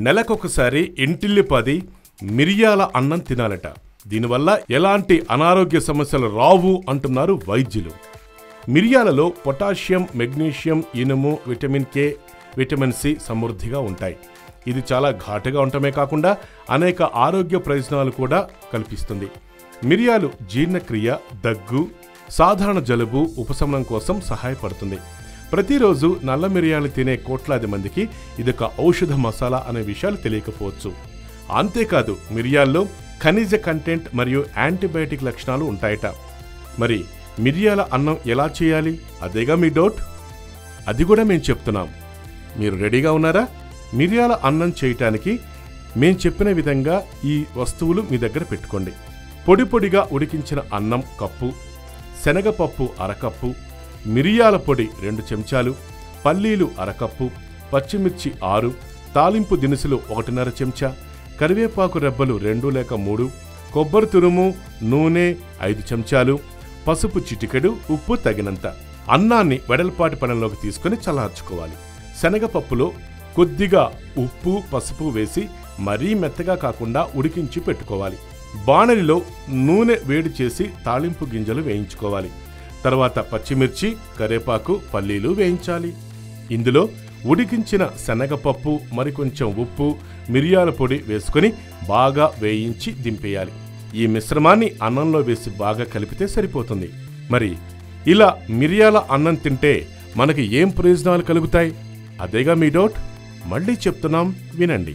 నెలకొకసారి ఇంటిల్లిపాది మిరియాల అన్నం తినాలట. దీనివల్ల ఎలాంటి అనారోగ్య సమస్యలు రావు అంటున్నారు వైద్యులు. మిరియాలలో పొటాషియం, మెగ్నీషియం, ఇనుము, విటమిన్ కే, విటమిన్ సి సమృద్ధిగా ఉంటాయి. ఇది చాలా ఘాటుగా ఉండటమే కాకుండా అనేక ఆరోగ్య ప్రయోజనాలు కూడా కల్పిస్తుంది. మిరియాలు జీర్ణక్రియ, దగ్గు, సాధారణ జలుబు ఉపశమనం కోసం సహాయపడుతుంది. ప్రతిరోజు నల్ల మిరియాలు తినే కోట్లాది మందికి ఇదొక ఔషధ మసాలా అనే విషయాలు తెలియకపోవచ్చు. అంతేకాదు మిరియాల్లో ఖనిజ కంటెంట్ మరియు యాంటీబయాటిక్ లక్షణాలు ఉంటాయట. మరి మిరియాల అన్నం ఎలా చేయాలి? అదేగా మీ డౌట్. అది కూడా మేము చెప్తున్నాం. మీరు రెడీగా ఉన్నారా? మిరియాల అన్నం చేయటానికి మేం చెప్పిన విధంగా ఈ వస్తువులు మీ దగ్గర పెట్టుకోండి. పొడి పొడిగా ఉడికించిన అన్నం కప్పు, శనగపప్పు అరకప్పు, మిరియాల పొడి 2 చెంచాలు, పల్లీలు అరకప్పు, పచ్చిమిర్చి 6, తాలింపు దినుసులు 1.5 చెంచా, కరివేపాకు రెబ్బలు 2 లేక 3, కొబ్బరి తురుము, నూనె 5 చెంచాలు, పసుపు చిటికెడు, ఉప్పు తగినంత. అన్నాన్ని వెడల్పాటి పళ్ళెంలోకి తీసుకుని చల్లార్చుకోవాలి. శనగపప్పులో కొద్దిగా ఉప్పు, పసుపు వేసి మరీ మెత్తగా కాకుండా ఉడికించి పెట్టుకోవాలి. బాణలిలో నూనె వేడి చేసి తాలింపు గింజలు వేయించుకోవాలి. తర్వాత పచ్చిమిర్చి, కరివేపాకు, పల్లీలు వేయించాలి. ఇందులో ఉడికించిన శనగపప్పు, మరికొంచెం ఉప్పు, మిరియాల పొడి వేసుకొని బాగా వేయించి దింపేయాలి. ఈ మిశ్రమాన్ని అన్నంలో వేసి బాగా కలిపితే సరిపోతుంది. మరి ఇలా మిరియాల అన్నం తింటే మనకి ఏం ప్రయోజనాలు కలుగుతాయి? అదేగా మీ డౌట్. మళ్ళీ చెప్తున్నాం, వినండి.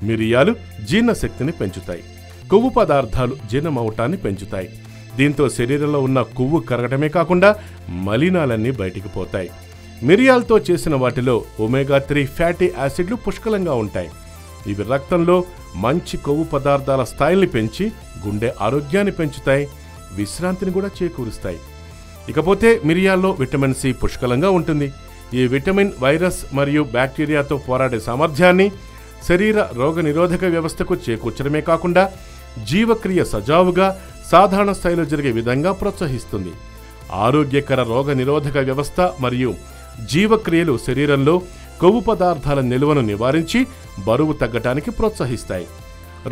మిరియాలు జీర్ణశక్తిని పెంచుతాయి. కొవ్వు పదార్థాలు జీర్ణమవటాన్ని పెంచుతాయి. దీంతో శరీరంలో ఉన్న కొవ్వు కరగటమే కాకుండా మలినాలన్నీ బయటికి పోతాయి. మిరియాలతో చేసిన వాటిలో ఒమేగా 3 ఫ్యాటీ యాసిడ్లు పుష్కలంగా ఉంటాయి. ఇవి రక్తంలో మంచి కొవ్వు పదార్థాల స్థాయిని పెంచి గుండె ఆరోగ్యాన్ని పెంచుతాయి, విశ్రాంతిని కూడా చేకూరుస్తాయి. ఇకపోతే మిరియాల్లో విటమిన్ సి పుష్కలంగా ఉంటుంది. ఈ విటమిన్ వైరస్ మరియు బ్యాక్టీరియాతో పోరాడే సామర్థ్యాన్ని, శరీర రోగనిరోధక వ్యవస్థకు చేకూర్చడమే కాకుండా జీవక్రియ సజావుగా సాధారణ స్థాయిలో జరిగే విధంగా ప్రోత్సహిస్తుంది. ఆరోగ్యకర రోగనిరోధక వ్యవస్థ మరియు జీవక్రియలు శరీరంలో కొవ్వు పదార్థాల నిల్వను నివారించి బరువు తగ్గటానికి ప్రోత్సహిస్తాయి.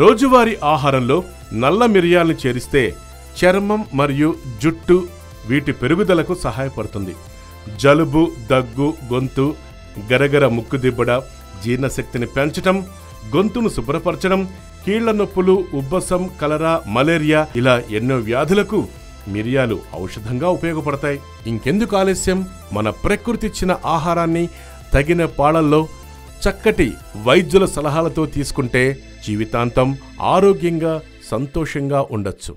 రోజువారీ ఆహారంలో నల్ల మిరియాలను చేరిస్తే చర్మం మరియు జుట్టు వీటి పెరుగుదలకు సహాయపడుతుంది. జలుబు, దగ్గు, గొంతు, గరగర ముక్కు దిబ్బడ, జీర్ణశక్తిని పెంచటం, గొంతును శుభ్రపరచడం, కీళ్ల నొప్పులు, ఉబ్బసం, కలరా, మలేరియా ఇలా ఎన్నో వ్యాధులకు మిరియాలు ఔషధంగా ఉపయోగపడతాయి. ఇంకెందుకు ఆలస్యం? మన ప్రకృతి ఇచ్చిన ఆహారాన్ని తగిన పాళల్లో చక్కటి వైద్యుల సలహాలతో తీసుకుంటే జీవితాంతం ఆరోగ్యంగా, సంతోషంగా ఉండొచ్చు.